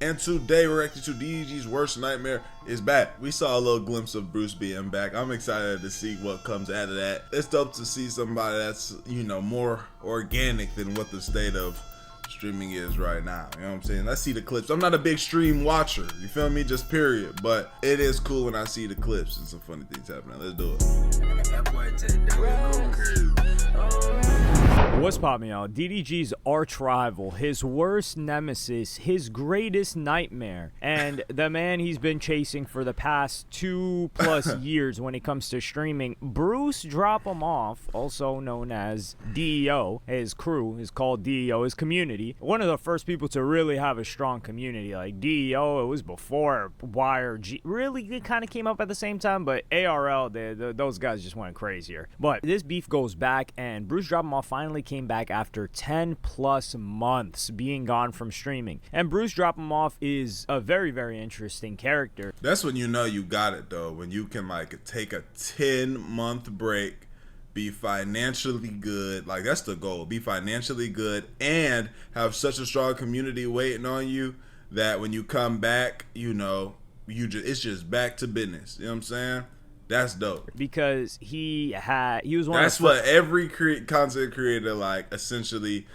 And today we're reacting to DDG's worst nightmare is back. We saw a little glimpse of Bruce being back. I'm excited to see what comes out of that. It's dope to see somebody that's, you know, more organic than what the state of streaming is right now. You know what I'm saying? Let's see the clips. I'm not a big stream watcher, you feel me? Just period. But it is cool when I see the clips and some funny things happening. Let's do it. What's poppin', y'all? DDG's arch rival, his worst nemesis, his greatest nightmare, and the man he's been chasing for the past 2+ years when it comes to streaming, Bruce Drop 'em Off, also known as DEO. His crew is called DEO, his community. One of the first people to really have a strong community. Like DEO, it was before YRG. Really, it kind of came up at the same time, but ARL, those guys just went crazier. But this beef goes back, and Bruce Drop 'em Off finally came back after 10+ months being gone from streaming. And Bruce Drop 'em Off is a very, very interesting character. That's when you know you got it, though. When you can like take a 10-month break, be financially good. Like, that's the goal. Be financially good and have such a strong community waiting on you that when you come back, you know, it's just back to business. You know what I'm saying? That's dope. Because he was one That's of the what every content creator like essentially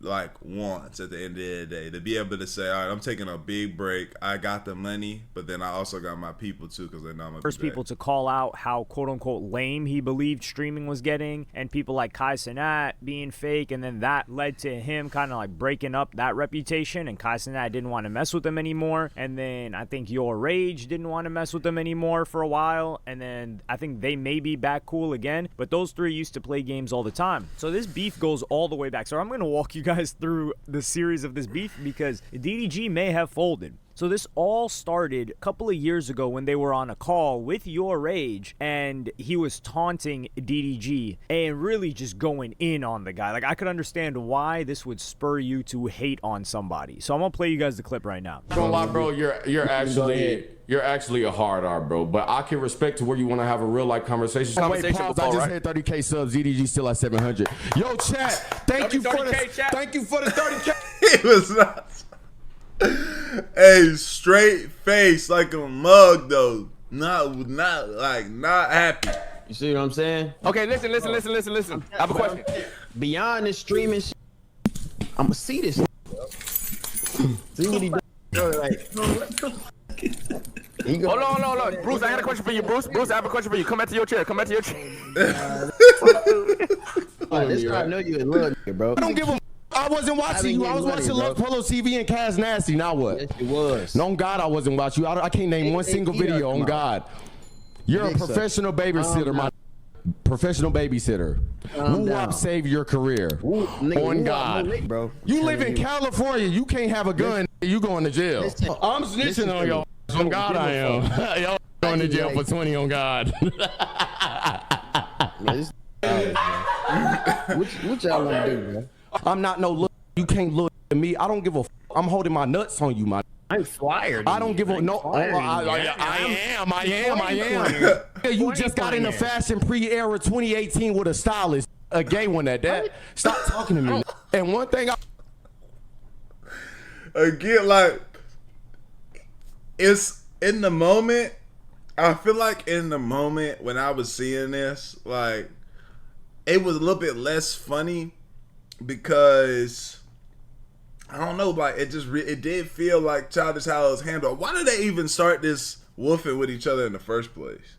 like wants at the end of the day, to be able to say, all right, I'm taking a big break. I got the money, but then I also got my people too, because they know I'm gonna first people to call out how quote unquote lame he believed streaming was getting, and people like Kai Cenat being fake, and then that led to him kind of like breaking up that reputation, and Kai Cenat didn't want to mess with him anymore, and then I think Your Rage didn't want to mess with him anymore for a while, and then I think they may be back cool again, but those three used to play games all the time. So this beef goes all the way back. So I'm gonna walk you guys through the series of this beef because DDG may have folded. So this all started a couple of years ago when they were on a call with Your Rage, and he was taunting DDG and really just going in on the guy. Like, I could understand why this would spur you to hate on somebody. So I'm gonna play you guys the clip right now. Don't lie, bro. You're actually a hard R, bro. But I can respect to where you want to have a real life conversation. I just had 30K subs. DDG still at 700. Yo, chat. Thank you for the 30K. It was not. Hey, straight face like a mug though. Not happy. You see what I'm saying? Okay, listen. I have a question. Beyond this streaming shit, I'ma see this. See what he does. Hold on. Bruce, I got a question for you, Bruce. I have a question for you. Come back to your chair. This guy know you in love, bro. Don't give a. I wasn't watching you. I was watching Love Polo TV and Kaz Nasty. Now what? Yes, it was. No, on God, I wasn't watching you. I can't name one single video. On God, you're a professional babysitter, my professional babysitter. Who save your career? On God, bro. You live in California. You can't have a gun. You going to jail. I'm snitching on y'all. On God, I am. Y'all going to jail for 20. On God. What y'all want to do, man? I'm not no look. You can't look at me. I don't give a. I'm holding my nuts on you, my. I'm fired. I don't give a no. I am. You just got into fashion pre-era 2018 with a stylist, a gay one at that. Stop talking to me. And one thing Again, like, it's in the moment. I feel like in the moment when I was seeing this, like, it was a little bit less funny. Because I don't know, like it did feel like childish how it was handled. Why did they even start this woofing with each other in the first place?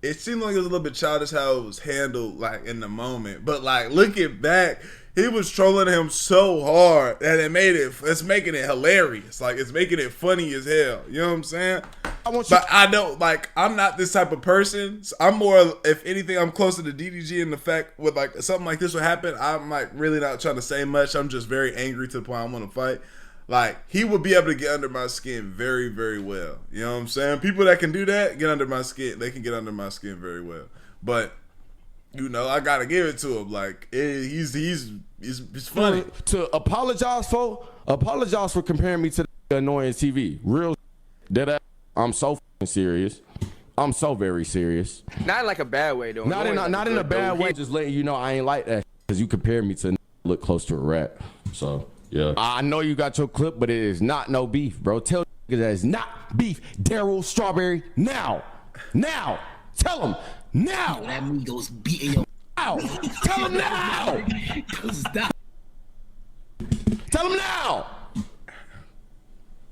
It seemed like it was a little bit childish how it was handled, like in the moment. But like looking back, he was trolling him so hard that it's making it hilarious. Like, it's making it funny as hell. You know what I'm saying? I don't, like, I'm not this type of person. So I'm more, if anything, I'm closer to DDG in the fact with like something like this would happen. I'm like really not trying to say much. I'm just very angry to the point I want to fight. Like, he would be able to get under my skin very, very well. You know what I'm saying? People that can do that, get under my skin. They can get under my skin very well. But, you know, I gotta give it to him. Like, he's funny. To apologize for comparing me to the annoying TV. Real dead. I'm so fucking serious. I'm so very serious. Not in like a bad way though. Not in a bad way. Just letting you know I ain't like that because you compared me to look close to a rat. So yeah. Yeah. I know you got your clip, but it is not no beef, bro. Tell that it's not beef. Daryl Strawberry now. Now. Tell him now. That Migos beating your now. Tell him now. Stop. Tell him now.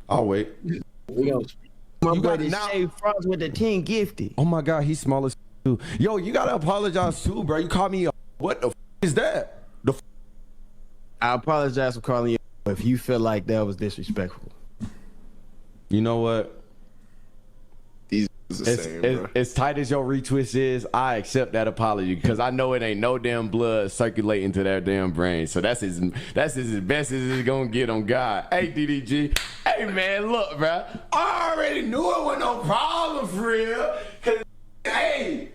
I'll wait. My brother Shay Frost with the 10 gifted. Oh my God, he's small as too. Yo, you gotta apologize too, bro. You called me. What the is that? I apologize for calling you if you feel like that was disrespectful. You know what? These is the same, bro. As tight as your retwist is, I accept that apology because I know it ain't no damn blood circulating to their damn brain. So that's as best as it's gonna get on God. Hey DDG, hey man, look, bro. I already knew it was no problem for real. Cause hey,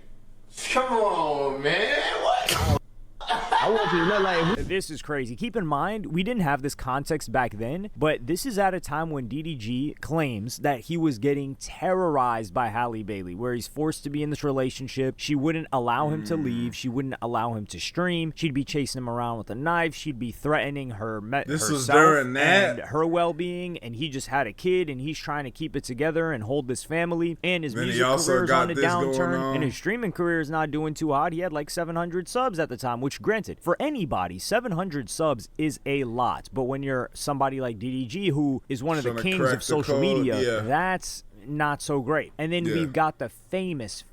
come on, man. What? I want you to look like This is crazy. Keep in mind, we didn't have this context back then, but this is at a time when DDG claims that he was getting terrorized by Halle Bailey, where he's forced to be in this relationship. She wouldn't allow him to leave. She wouldn't allow him to stream. She'd be chasing him around with a knife. She'd be threatening This was herself during that? and her well-being, and he just had a kid, and he's trying to keep it together and hold this family, and his music career's on a downturn, and his streaming career is not doing too hot. He had like 700 subs at the time, which granted, for anybody, 700 subs is a lot. But when you're somebody like DDG, who is one of the kings of social media, that's not so great. And then we've got the famous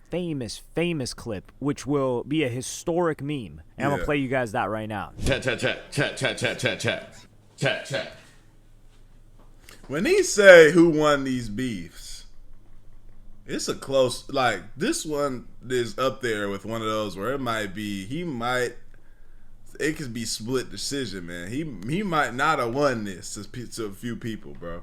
clip, which will be a historic meme. And I'm going to play you guys that right now. Chat. When he say who won these beefs, it's a close, like, this one is up there with one of those where it could be split decision, man. He might not have won this to a few people, bro.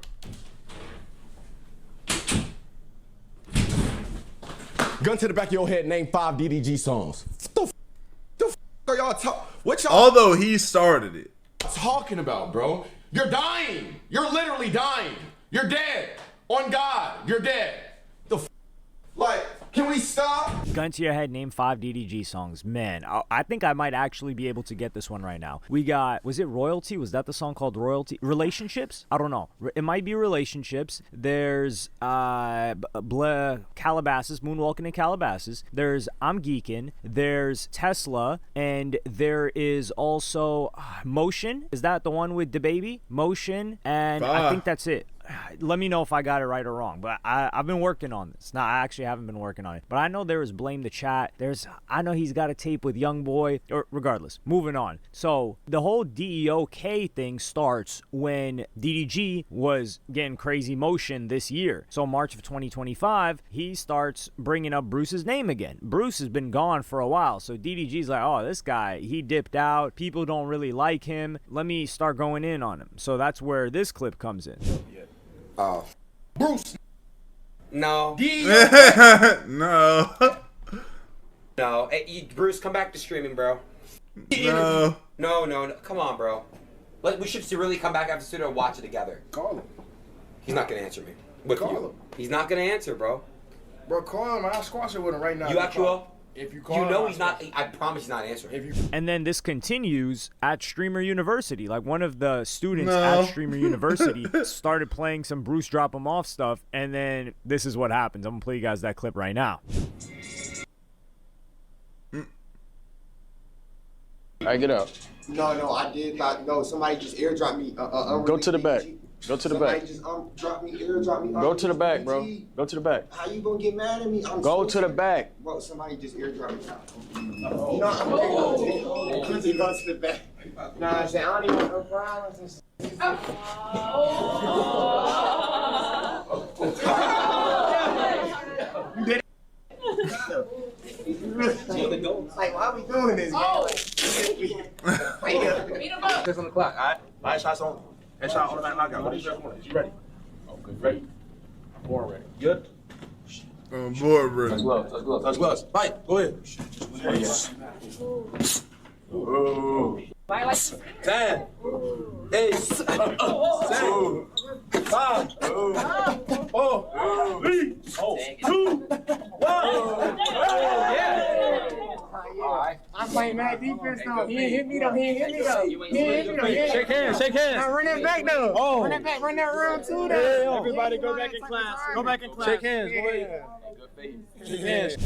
Gun to the back of your head, name 5 DDG songs. The f are y'all what y'all Although he started it. talking about, bro? You're dying. You're literally dying. You're dead. On God, you're dead. The f like, can we stop? Gun to your head, name 5 DDG songs. Man, I think I might actually be able to get this one right now. We got, was it Royalty? Was that the song called Royalty? Relationships? I don't know. It might be Relationships. There's Calabasas, Moonwalking in Calabasas. There's I'm Geekin'. There's Tesla. And there is also Motion. Is that the one with DaBaby? Motion. And I think that's it. Let me know if I got it right or wrong, but I've been working on this. No, I actually haven't been working on it, but I know there is Blame the Chat. I know he's got a tape with Youngboy, or regardless, moving on. So the whole DEOK thing starts when DDG was getting crazy motion this year. So March of 2025, he starts bringing up Bruce's name again. Bruce has been gone for a while, so DDG's like, oh, this guy, he dipped out. People don't really like him. Let me start going in on him. So that's where this clip comes in. Bruce. No. No. No. Hey, Bruce, come back to streaming, bro. No. No. Come on, bro. We should really come back after the studio and watch it together. Call him. He's not going to answer me. With Call you. him. He's not going to answer, bro. Bro, call him. I'll squash it with him right now. You actually will? If you call You him, know I'll he's not. squash I promise he's not answering. it. If you And then this continues at Streamer University. Like, one of the students at Streamer University started playing some Bruce Drop 'em Off stuff, and then this is what happens. I'm gonna play you guys that clip right now. All right, get up. No, I did not. No, somebody just airdropped me. Go to the back. Go to the back. Somebody just airdropped me. Go to the back, bro. Go to the back. How you gonna get mad at me? Go to the back. Bro, somebody just airdropped me. You know, I'm gonna go to the back. Nah, I said, I don't even want no problems. Like, why are we doing this? Six on the clock, alright? Alright, shots on. Headshot, automatic knockout. What is your opponent? You ready? Okay, ready. Born ready. Good? On board, bro. Touch gloves. Fight. Go ahead. Oh. 10, 8, 7, 5, 4, 3, 2, 1. Alright. I'm playing mad defense though. He ain't hit me though. He ain't hit me though. Shake hands. Now run that back though. Oh. Run that back. Run that round two though. Everybody go back in class. Go back in class. Shake hands. Go ahead.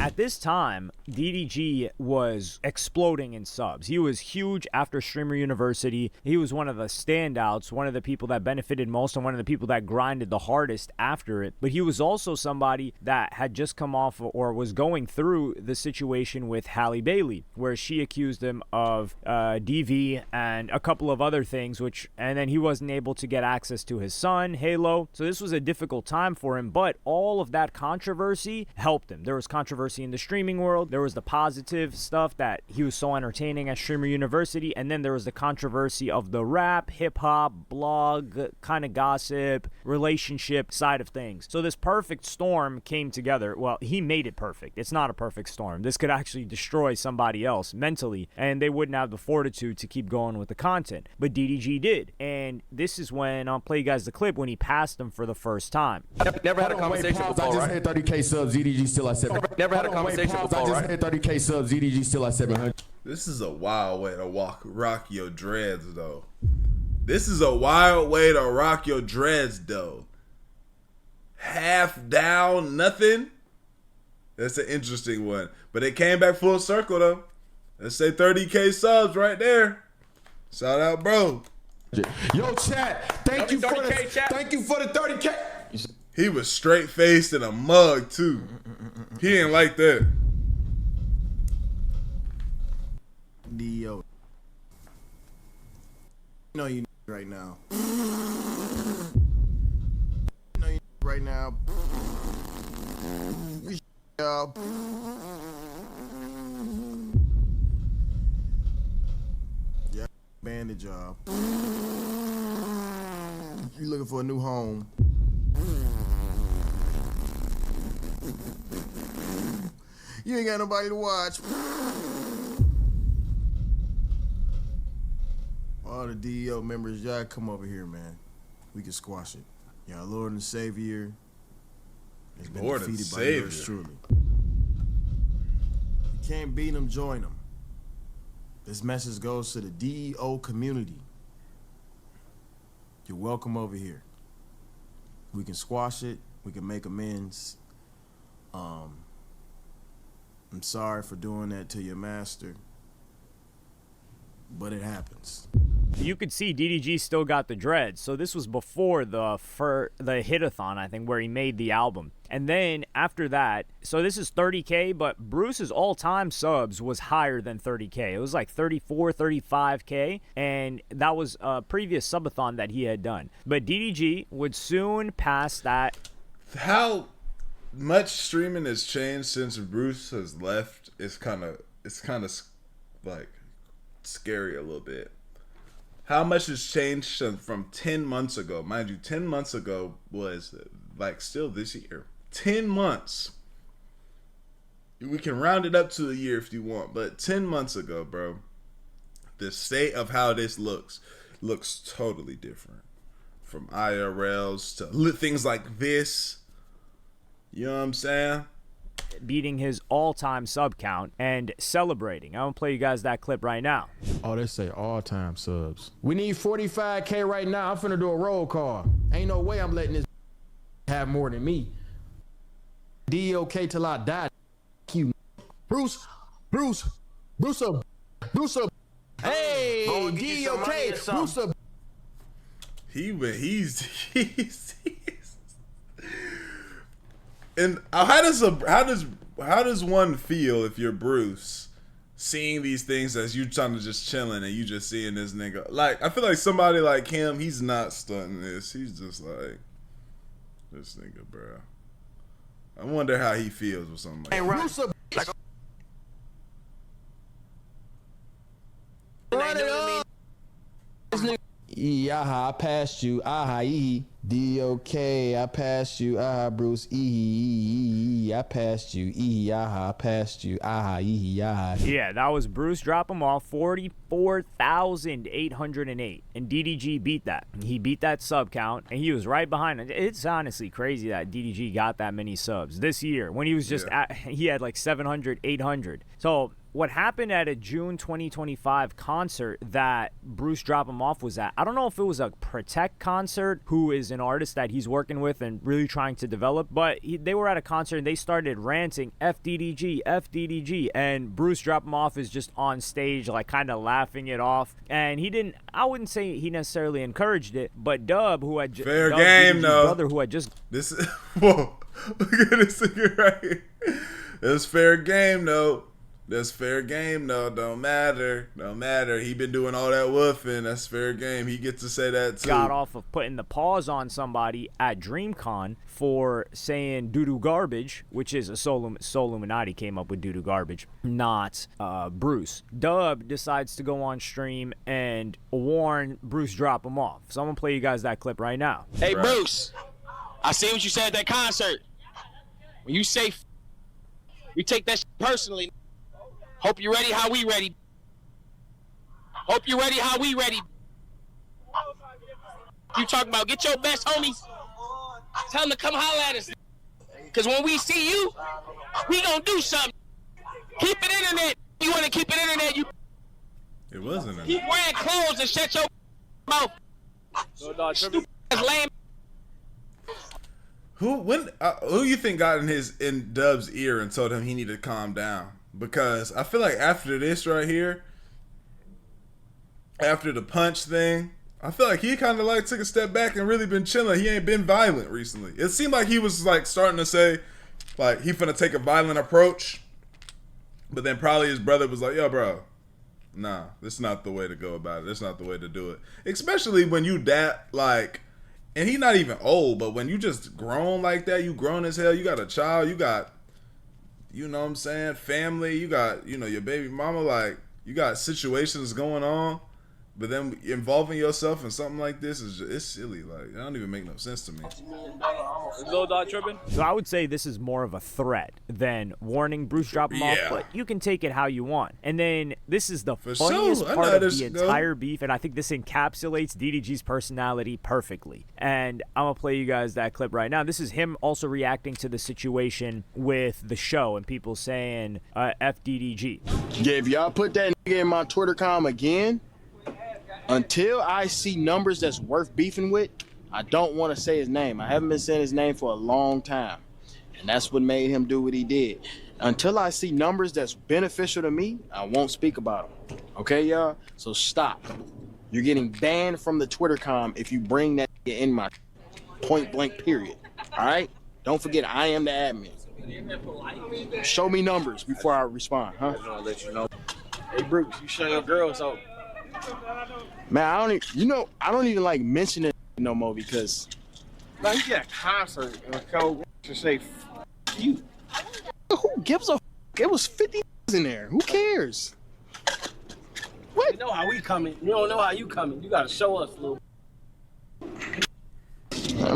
At this time, DDG was exploding in subs. He was huge after Streamer University. He was one of the standouts, one of the people that benefited most, and one of the people that grinded the hardest after it. But he was also somebody that had just come off or was going through the situation with Halle Bailey, where she accused him of DV and a couple of other things, and then he wasn't able to get access to his son, Halo. So this was a difficult time for him, but all of that controversy helped him. There was controversy in the streaming world. There was the positive stuff that he was so entertaining at Streamer University, and then there was the controversy of the rap, hip-hop, blog, kind of gossip, relationship side of things. So this perfect storm came together. Well, he made it perfect. It's not a perfect storm. This could actually destroy somebody else mentally, and they wouldn't have the fortitude to keep going with the content. But DDG did, and this is when, I'll play you guys the clip when he passed him for the first time. Never had a conversation before, I just hit 30K subs, DDG still at 700. Never had a conversation before, I just hit 30K subs, DDG still at 700. This is a wild way to rock your dreads, though. This is a wild way to rock your dreads, though. Half down, nothing. That's an interesting one. But it came back full circle, though. Let's say 30K subs right there. Shout out, bro. Yo, chat. Thank you for the 30K. He was straight faced in a mug too. He ain't like that. Dio. You know you right now. You know you right now. Yeah, bandage job. You looking for a new home? You ain't got nobody to watch. All the DEO members, y'all come over here, man. We can squash it. Y'all Lord and Savior has been Lord defeated and by yours Savior. truly. You can't beat them, join them. This message goes to the DEO community. You're welcome over here. We can squash it. We can make amends. I'm sorry for doing that to your master, but it happens. You could see DDG still got the dreads. So this was before the hit-a-thon, I think, where he made the album. And then after that, so this is 30K, but Bruce's all-time subs was higher than 30K. It was like 34, 35K, and that was a previous subathon that he had done. But DDG would soon pass that. How much streaming has changed since Bruce has left? It's kind of like scary a little bit. How much has changed from 10 months ago? Mind you, 10 months ago was like still this year. 10 months. We can round it up to a year if you want, but 10 months ago, bro, the state of how this looks totally different. From IRLs to things like this. You know what I'm saying? Beating his all-time sub count and celebrating. I'm gonna play you guys that clip right now. Oh, they say all-time subs. We need 45K right now. I'm finna do a roll call. Ain't no way I'm letting this have more than me. DOK till I die. You, Bruce. Hey, DOK, Bruce. He's and how does one feel if you're Bruce, seeing these things as you trying to just chilling and you just seeing this nigga? Like, I feel like somebody like him, he's not stunting this. He's just like, this nigga, bro. I wonder how he feels with something like that. Aha, I passed you. Aha, DOK, I passed you. Aha, Bruce. I passed you. Aha, I passed you. Aha, aha. Yeah, that was Bruce. Drop him off 44,808, and DDG beat that. He beat that sub count, and he was right behind it. It's honestly crazy that DDG got that many subs this year when he was just he had like 700, 800. So what happened at a June 2025 concert that Bruce Drop 'Em Off was at, I don't know if it was a Protect concert, who is an artist that he's working with and really trying to develop, but they were at a concert and they started ranting FDDG, FDDG, and Bruce Drop 'Em Off is just on stage like kind of laughing it off, and I wouldn't say he necessarily encouraged it, but Dub, who had fair game, though, brother, who had just whoa, look at this nigga right here. That's fair game, though. That's fair game, though. Don't matter. Don't matter. He been doing all that woofing. That's fair game. He gets to say that, too. Got off of putting the pause on somebody at DreamCon for saying doo-doo garbage, which is a Soul Illuminati came up with doo-doo garbage, not Bruce. Dub decides to go on stream and warn Bruce Drop 'Em Off. So I'm going to play you guys that clip right now. Hey, Bruce, I see what you said at that concert. When you say you take that personally. Hope you're ready how we ready. Hope you're ready how we ready. You talking about get your best homies. Tell them to come holler at us. Because when we see you, we gonna do something. Keep it internet. You want to keep it internet, you it wasn't keep wearing clothes and shut your mouth. Stupid ass lame. Who you think got in Dub's ear and told him he needed to calm down? Because I feel like after this right here, after the punch thing, I feel like he kind of like took a step back and really been chilling. He ain't been violent recently. It seemed like he was like starting to say like he finna take a violent approach, but then probably his brother was like, yo, bro, nah, this is not the way to go about it. This is not the way to do it. Especially when you that like, and he not even old, but when you just grown like that, you grown as hell, you got a child, you got, you know what I'm saying, family, you got, your baby mama, like, you got situations going on, but then involving yourself in something like this it's silly. Like, it don't even make no sense to me. Little dog tripping? So I would say this is more of a threat than warning Bruce Drop 'Em Off, but you can take it how you want. And then this is the funniest part of the entire beef, and I think this encapsulates DDG's personality perfectly. And I'm going to play you guys that clip right now. This is him also reacting to the situation with the show and people saying FDDG. Yeah, if y'all put that nigga in my Twitter com again, until I see numbers that's worth beefing with, I don't want to say his name. I haven't been saying his name for a long time. And that's what made him do what he did. Until I see numbers that's beneficial to me, I won't speak about them. Okay, y'all? So stop. You're getting banned from the Twitter com if you bring that in my point blank period. All right? Don't forget, I am the admin. Show me numbers before I respond, huh? I'll let you know. Hey, Bruce, you show your girls out. Man, I don't even like mentioning it no more because now you get a concert and a co to say F you. Who gives a f? It was 50 in there. Who cares? What? You know how we coming. You don't know how you coming. You gotta show us a little.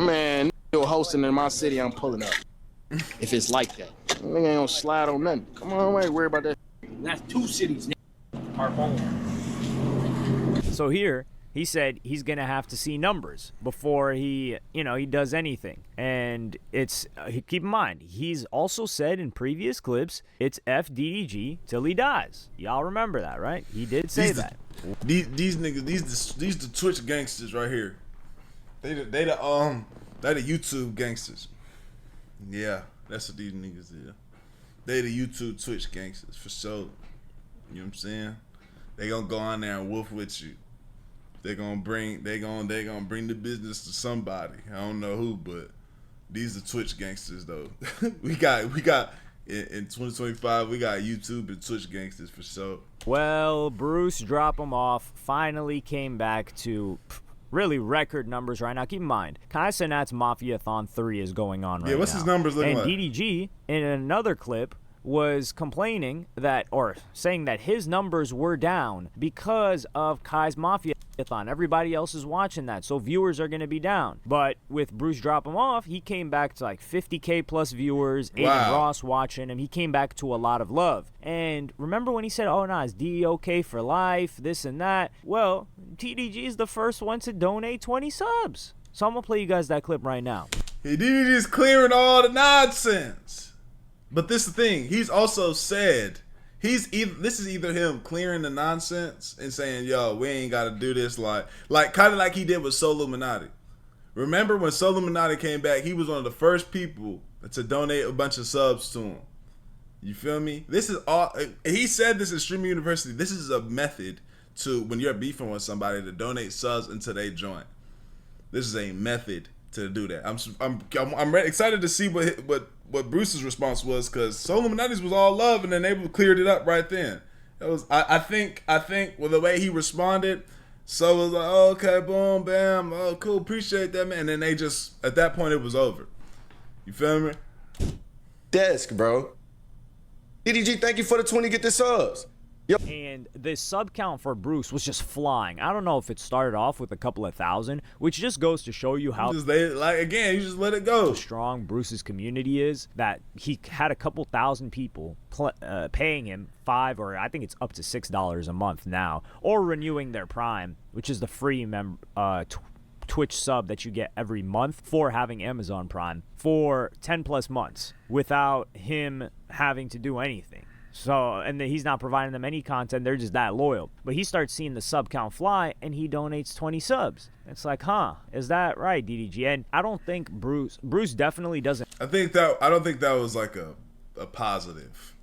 Man, you're hosting in my city, I'm pulling up. If it's like that. Nigga ain't gonna slide on nothing. Come on, I ain't worry about that. That's two cities, nigga. Our home. So here, he said he's going to have to see numbers before he does anything. And it's, keep in mind, he's also said in previous clips, it's FDDG till he dies. Y'all remember that, right? He did say that. These niggas, these the Twitch gangsters right here. They the YouTube gangsters. Yeah, that's what these niggas is. They the YouTube Twitch gangsters for sure. You know what I'm saying? They gonna go on there and woof with you. They gonna bring the business to somebody. I don't know who, but these are Twitch gangsters though. we got in 2025 we got YouTube and Twitch gangsters for sure. Well, Bruce Drop 'Em Off finally came back to really record numbers right now. Keep in mind, Kai Cenat's Mafiathon 3 is going on right now. Yeah, what's his numbers looking like? And DDG in another clip was complaining that, or saying that his numbers were down because of Kai's Mafiathon. Everybody else is watching that, so viewers are going to be down. But with Bruce Drop 'Em Off, he came back to like 50K plus viewers, Aiden Ross watching him. He came back to a lot of love. And remember when he said, oh, nah, it's DOK for life, this and that? Well, TDG is the first one to donate 20 subs. So I'm going to play you guys that clip right now. Hey, DDG's clearing all the nonsense. But this is the thing. He's also said this is either him clearing the nonsense and saying, yo, we ain't got to do this like kind of like he did with Soul Illuminati. Remember when Soul Illuminati came back, he was one of the first people to donate a bunch of subs to him. You feel me? This is all, he said this at Streaming University. This is a method to, when you're beefing with somebody, to donate subs until they join. This is a method to do that. I'm excited to see what Bruce's response was, because Soul Illuminati's was all love, and then they cleared it up right then. It was I think with the way he responded, so it was like, oh, okay, boom, bam, oh cool, appreciate that, man. And then they just, at that point, it was over. You feel me? Desk, bro. DDG, thank you for the 20 get the subs. Yep. And the sub count for Bruce was just flying. I don't know if it started off with a couple of thousand, which just goes to show you how you just let it go. Strong Bruce's community is, that he had a couple thousand people paying him $5 or I think it's up to $6 a month now, or renewing their Prime, which is the free Twitch sub that you get every month for having Amazon Prime for 10 plus months without him having to do anything. So, and then he's not providing them any content. They're just that loyal. But he starts seeing the sub count fly, and he donates 20 subs. It's like, huh, is that right, DDG? And I don't think Bruce definitely doesn't. I don't think that was like a positive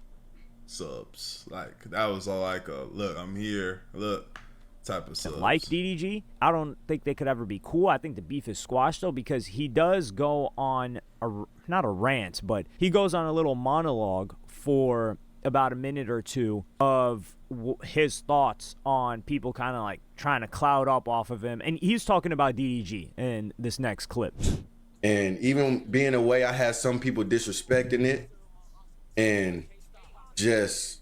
subs. Like, that was all like a, look, I'm here, look, type of subs. Like DDG, I don't think they could ever be cool. I think the beef is squashed, though, because he does go on, not a rant, but he goes on a little monologue for about a minute or two of his thoughts on people kind of like trying to cloud up off of him. And he's talking about DDG in this next clip. And even being away, I had some people disrespecting it and just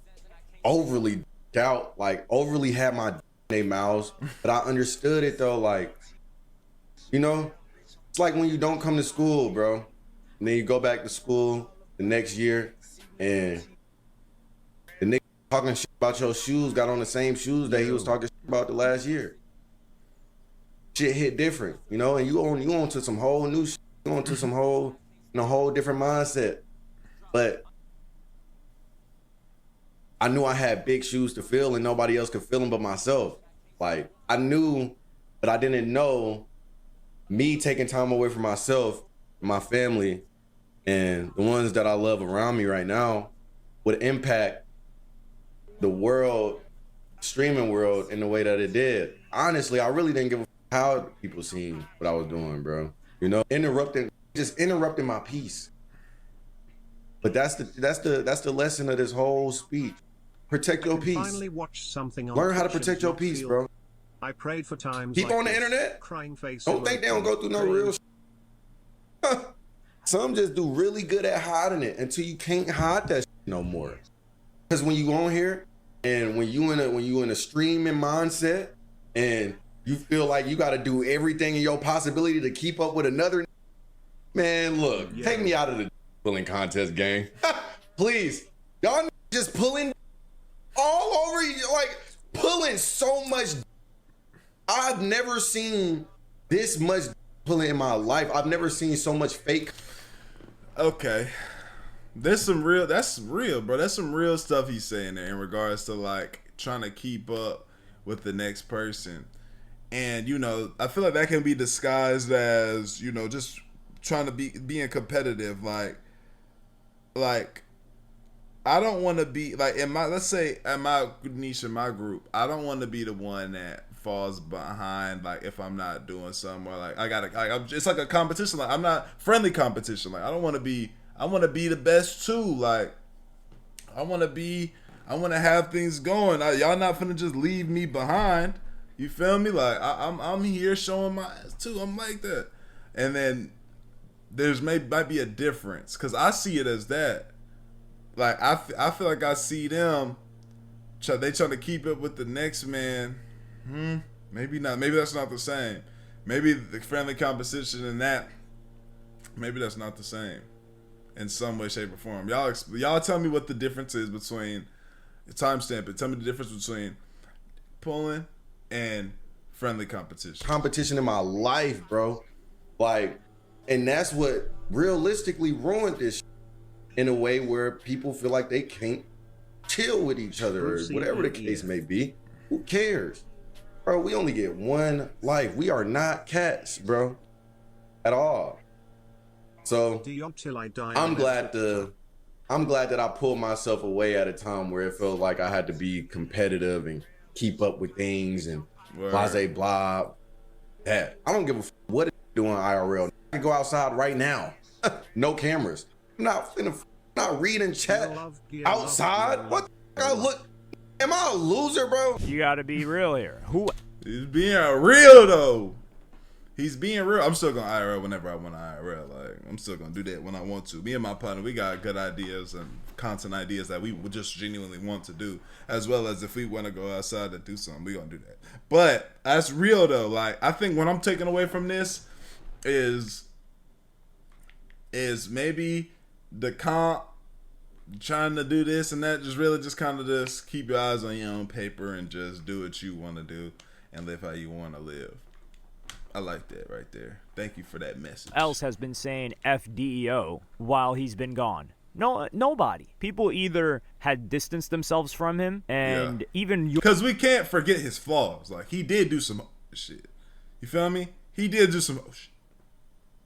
overly had my in their mouths. But I understood it though, like, you know, it's like when you don't come to school, bro, and then you go back to school the next year and the nigga talking shit about your shoes got on the same shoes that he was talking shit about the last year. Shit hit different, you know, and you on to some whole new shit, you on to some whole, in a whole different mindset. But I knew I had big shoes to fill and nobody else could fill them but myself. Like, I knew, but I didn't know me taking time away from myself, my family, and the ones that I love around me right now would impact the world, streaming world, in the way that it did. Honestly, I really didn't give a how people seen what I was doing, bro. You know, just interrupting my peace. But that's the lesson of this whole speech. Protect your peace. Finally watch something on Learn how to protect your peace, bro. I prayed for times. People like on the this, internet, crying face. don't think they don't go through no real shit. Some just do really good at hiding it until you can't hide that shit no more. Because when you on here and when you in a streaming mindset and you feel like you got to do everything in your possibility to keep up with another, man, look, take me out of the pulling contest game, please. Y'all just pulling all over you, like pulling so much. I've never seen this much pulling in my life. I've never seen so much fake. Okay. That's real, bro. That's some real stuff he's saying there in regards to like trying to keep up with the next person. And, you know, I feel like that can be disguised as, you know, just trying to being competitive. Like I don't want to be like let's say in my niche, in my group, I don't want to be the one that falls behind, like if I'm not doing something, or like it's like a competition. Like I'm not friendly competition. Like I want to be the best too. Like I want to have things going. Y'all not finna just leave me behind. You feel me? Like I'm here showing my ass too. I'm like that. And then there's might be a difference, because I see it as that. Like I feel like I see them. They trying to keep up with the next man. Maybe not. Maybe that's not the same. Maybe the friendly competition and that. Maybe that's not the same. In some way, shape, or form. Y'all tell me what the difference is between. Timestamp it. Tell me the difference between pulling and friendly competition. Competition in my life, bro. Like, and that's what realistically ruined this in a way where people feel like they can't chill with each other, or whatever the case may be. Who cares? Bro, we only get one life. We are not cats, bro. At all. So I'm glad that I pulled myself away at a time where it felt like I had to be competitive and keep up with things and blase blah. That I don't give a what it's doing IRL. I can go outside right now. No cameras. I'm not reading chat outside. What the I look? Am I a loser, bro? You gotta be real here. He's being real though. He's being real. I'm still gonna IRL whenever I want to IRL. Like I'm still gonna do that when I want to. Me and my partner, we got good ideas and content ideas that we would just genuinely want to do, as well as if we want to go outside and do something, we gonna do that. But that's real though. Like I think what I'm taking away from this is maybe the comp trying to do this and that. Just really just kind of just keep your eyes on your own paper and just do what you want to do and live how you want to live. I like that right there. Thank you for that message. Else has been saying FDEO while he's been gone. No, nobody. People either had distanced themselves from him, and even because we can't forget his flaws. Like he did do some shit. You feel me? He did do some shit.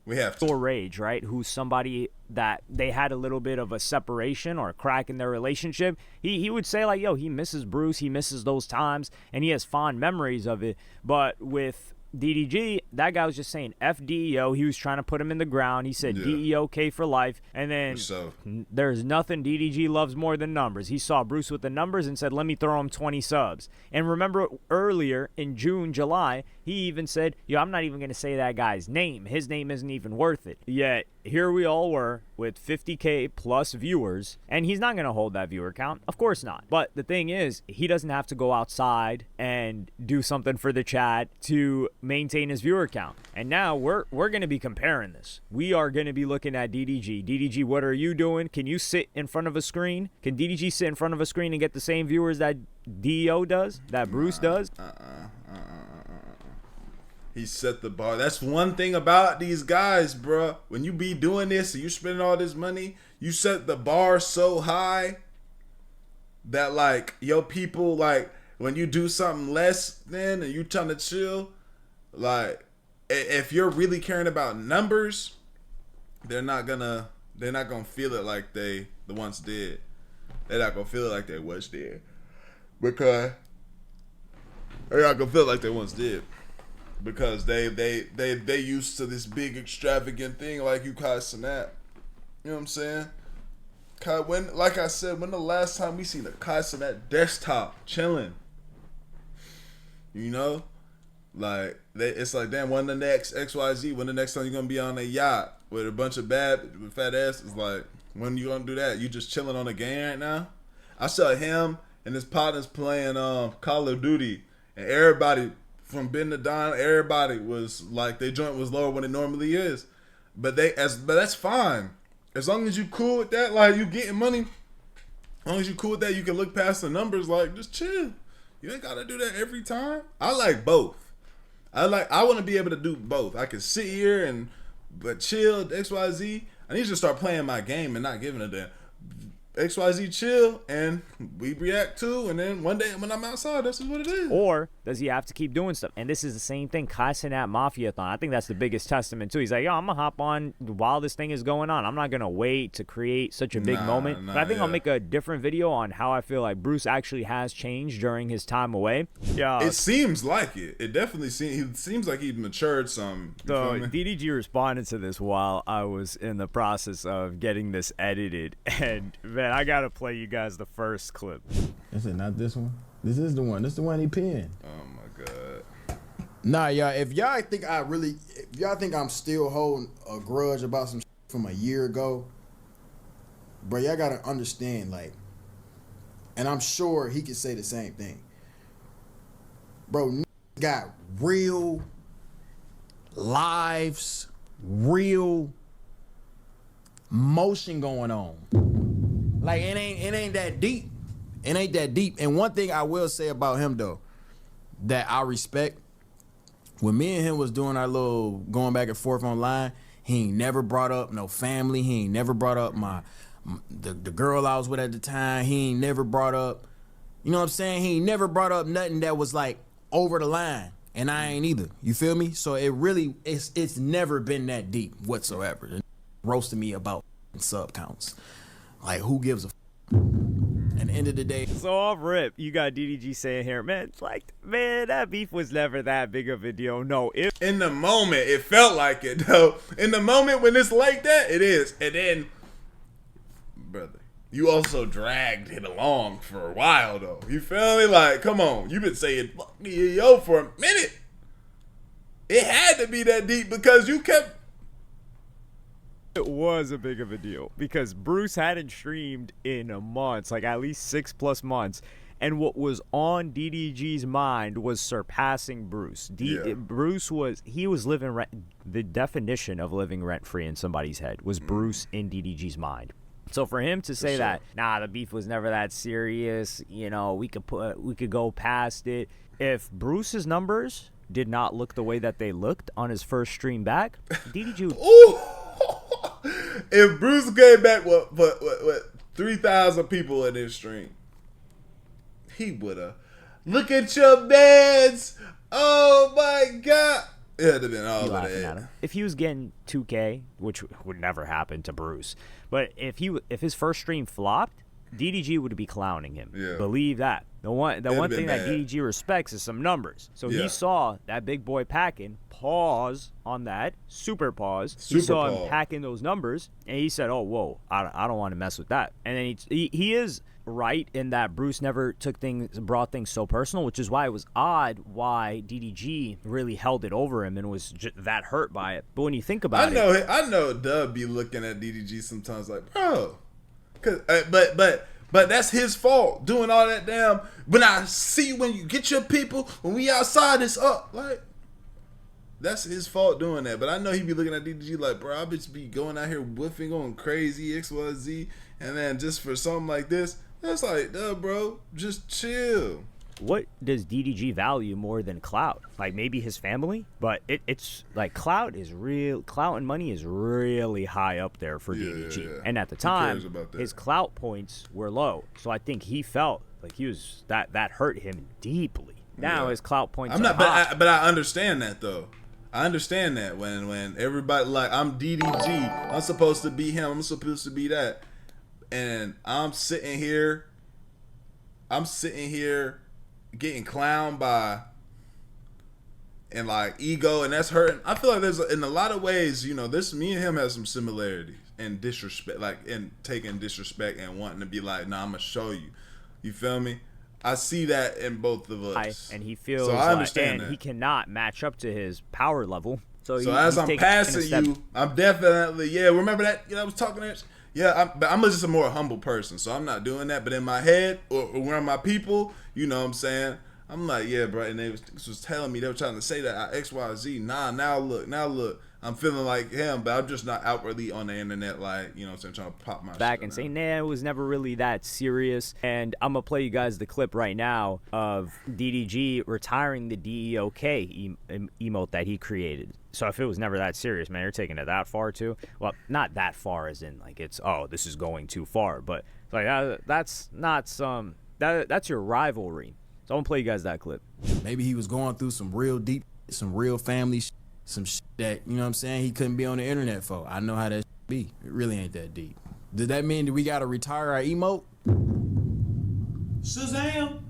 We have to. Or Rage, right? Who's somebody that they had a little bit of a separation or a crack in their relationship. He would say like, yo, he misses Bruce. He misses those times, and he has fond memories of it. But with DDG, that guy was just saying FDEO. He was trying to put him in the ground. He said DEOK for life. And then there's nothing DDG loves more than numbers. He saw Bruce with the numbers and said, let me throw him 20 subs. And remember earlier in June, July, he even said, yo, I'm not even going to say that guy's name. His name isn't even worth it. Yet here we all were with 50K plus viewers, and he's not going to hold that viewer count. Of course not. But the thing is, he doesn't have to go outside and do something for the chat to maintain his viewer count. And now we're going to be comparing this. We are going to be looking at DDG. DDG, what are you doing? Can you sit in front of a screen? Can DDG sit in front of a screen and get the same viewers that DEO does, that Bruce does? He set the bar. That's one thing about these guys, bro. When you be doing this and you spending all this money, you set the bar so high that like yo people, like when you do something less than and you trying to chill, like if you're really caring about numbers, they're not gonna feel it like they the once did. They're not gonna feel it like they once did, because they're not gonna feel it like they once did. Because they used to this big extravagant thing like you Kai Cenat. You know what I'm saying? Like I said, when the last time we seen a Kai Cenat desktop chilling? You know? Like it's like, damn, when the next XYZ, when the next time you're gonna be on a yacht with a bunch of with fat asses, like when you gonna do that? You just chilling on a game right now? I saw him and his partners playing Call of Duty, and everybody from Ben to Don, everybody was like, their joint was lower when it normally is. But that's fine. As long as you cool with that, like you getting money, as long as you cool with that, you can look past the numbers, like just chill. You ain't gotta do that every time. I like both. I want to be able to do both. I can sit here but chill, XYZ. I need to start playing my game and not giving a damn. XYZ chill and we react to, and then one day when I'm outside, this is what it is. Or does he have to keep doing stuff? And this is the same thing. Kai Cenat Mafia-thon. I think that's the biggest testament too. He's like, yo, I'm gonna hop on while this thing is going on. I'm not gonna wait to create such a big moment. But I think I'll make a different video on how I feel like Bruce actually has changed during his time away. Yeah, it seems like it. It definitely seems like he matured some. So DDG responded to this while I was in the process of getting this edited, and man, I gotta play you guys the first clip. Is it not this one? This is the one. This is the one he pinned. Oh my god. Nah, y'all. If y'all think I'm still holding a grudge about some shit from a year ago, bro, y'all gotta understand, like, and I'm sure he could say the same thing. Bro, got real lives, real motion going on. Like it ain't that deep. It ain't that deep. And one thing I will say about him though, that I respect, when me and him was doing our little going back and forth online, he ain't never brought up no family. He ain't never brought up the girl I was with at the time, he ain't never brought up, you know what I'm saying? He ain't never brought up nothing that was like over the line, and I ain't either. You feel me? So it really, it's never been that deep whatsoever. Roasting me about sub counts. Like, who gives a At the end of the day. So off rip, you got DDG saying here, man, it's like, man, that beef was never that big of a deal. No, in the moment, it felt like it, though. In the moment when it's like that, it is. And then, brother, you also dragged it along for a while, though. You feel me? Like, come on. You've been saying fuck me, yo, for a minute. It had to be that deep because you kept... It was a big of a deal because Bruce hadn't streamed in months, like at least 6+ months. And what was on DDG's mind was surpassing Bruce. Bruce was living the definition of living rent-free in somebody's head was Bruce in DDG's mind. So for him to say that, nah, the beef was never that serious, you know, we could go past it. If Bruce's numbers did not look the way that they looked on his first stream back, DDG would... Ooh! If Bruce came back with 3,000 people in his stream, he would have. Look at your mans. Oh my God. It would have been all of that. If he was getting 2K, which would never happen to Bruce, but if his first stream flopped, DDG would be clowning him. Yeah. Believe that. The one thing that DDG respects is some numbers. So he saw that big boy packing, pause on that, super pause. He saw him packing those numbers, and he said, oh, whoa, I don't want to mess with that. And then he is right in that Bruce never brought things so personal, which is why it was odd why DDG really held it over him and was that hurt by it. But when you think about it. I know Dub be looking at DDG sometimes like, bro. But that's his fault doing all that damn. When I see when you get your people, when we outside, it's up. Like, that's his fault doing that. But I know he be looking at DDG like, bro, I just be going out here whiffing, going crazy, XYZ. And then just for something like this, that's like, duh, bro, just chill. What does DDG value more than clout? Like maybe his family, but it's like clout and money is really high up there for DDG. Yeah. And at the time, his clout points were low. So I think he felt like that hurt him deeply. Now his clout points are high. But I understand that though. I understand that when everybody like I'm DDG, I'm supposed to be him, I'm supposed to be that. And I'm sitting here getting clowned by and like ego, and that's hurting. I feel like there's in a lot of ways, you know, me and him has some similarities and disrespect, like in taking disrespect and wanting to be like, nah, I'm gonna show you. You feel me? I see that in both of us. And he feels so I understand that he cannot match up to his power level. So as I'm passing you, I'm definitely remember that I was talking that. But I'm just a more humble person, so I'm not doing that. But in my head or around my people, you know what I'm saying? I'm like, yeah, bro. And they was telling me, they were trying to say that X, Y, Z. Nah, now look. I'm feeling like him, but I'm just not outwardly on the internet like, you know what I'm saying, trying to pop my back shit and say, nah, it was never really that serious. And I'm going to play you guys the clip right now of DDG retiring the DEOK emote that he created. So if it was never that serious, man, you're taking it that far too. Well, not that far as in like it's, oh, this is going too far. But like that's not that's your rivalry. So I'm going to play you guys that clip. Maybe he was going through some real deep, some real family shit. Some shit that, you know what I'm saying, he couldn't be on the internet for. I know how that be. It really ain't that deep. Does that mean that we gotta retire our emote? Shazam!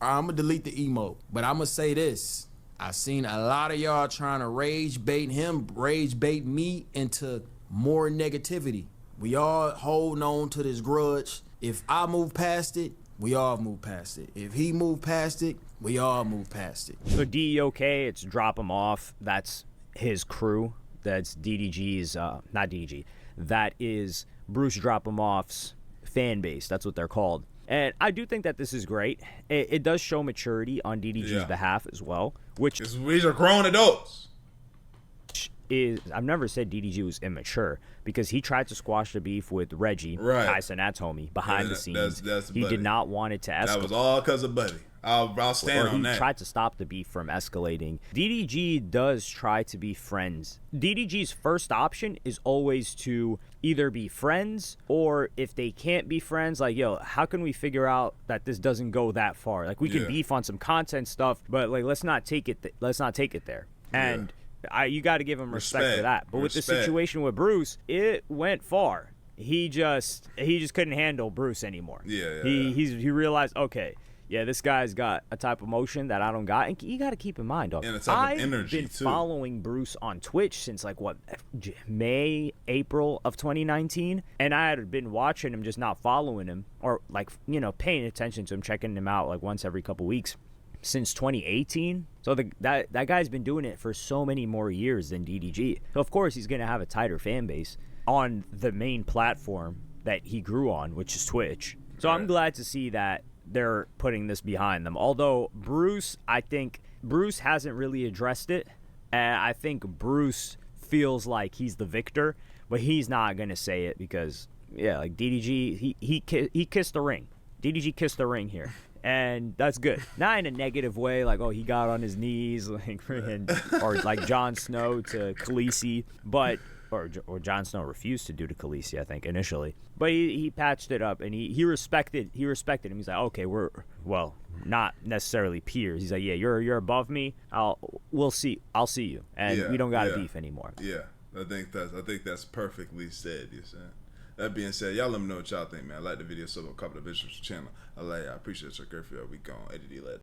I'm gonna delete the emote, but I'm gonna say this. I seen a lot of y'all trying to rage bait me into more negativity. We all holding on to this grudge. If I move past it, we all move past it. If he moved past it, we all move past it. So DEOK, it's drop him off. That's his crew. That's DDG's, not DDG. That is Bruce Drop him off's fan base. That's what they're called. And I do think that this is great. It does show maturity on DDG's behalf as well. Which these are grown adults. I've never said DDG was immature because he tried to squash the beef with Reggie, Kai Cenat's homie, behind the scenes. He did not want it to escalate. That was all because of Buddy. I'll stand on that. He tried to stop the beef from escalating. DDG does try to be friends. DDG's first option is always to either be friends, or if they can't be friends, like, yo, how can we figure out that this doesn't go that far? Like, we can beef on some content stuff, but like, let's not take it there. And you got to give him respect for that. But with the situation with Bruce, it went far. He just couldn't handle Bruce anymore. He realized, okay, yeah, this guy's got a type of emotion that I don't got. And you got to keep in mind, dog, I've been following Bruce on Twitch since, like, what, May, April of 2019. And I had been watching him, just not following him, or, like, you know, paying attention to him, checking him out, like, once every couple weeks since 2018. So that guy's been doing it for so many more years than DDG. So, of course, he's going to have a tighter fan base on the main platform that he grew on, which is Twitch. So I'm glad to see that they're putting this behind them. Although I think Bruce hasn't really addressed it. And I think Bruce feels like he's the victor, but he's not going to say it because, yeah, like DDG, he kissed the ring. DDG kissed the ring here. And that's good. Not in a negative way, like, oh, he got on his knees, like, or like Jon Snow to Khaleesi, but or Jon Snow refused to do to Khaleesi, I think, initially. But he patched it up, and he respected him. He's like, okay, we're, well, not necessarily peers. He's like, yeah, you're above me. I'll see you, and we don't got to beef anymore. Yeah, I think that's perfectly said. You said. That being said, y'all let me know what y'all think, man. I like the video, so a couple of visuals channel. I appreciate your girl for your week on ADD Led.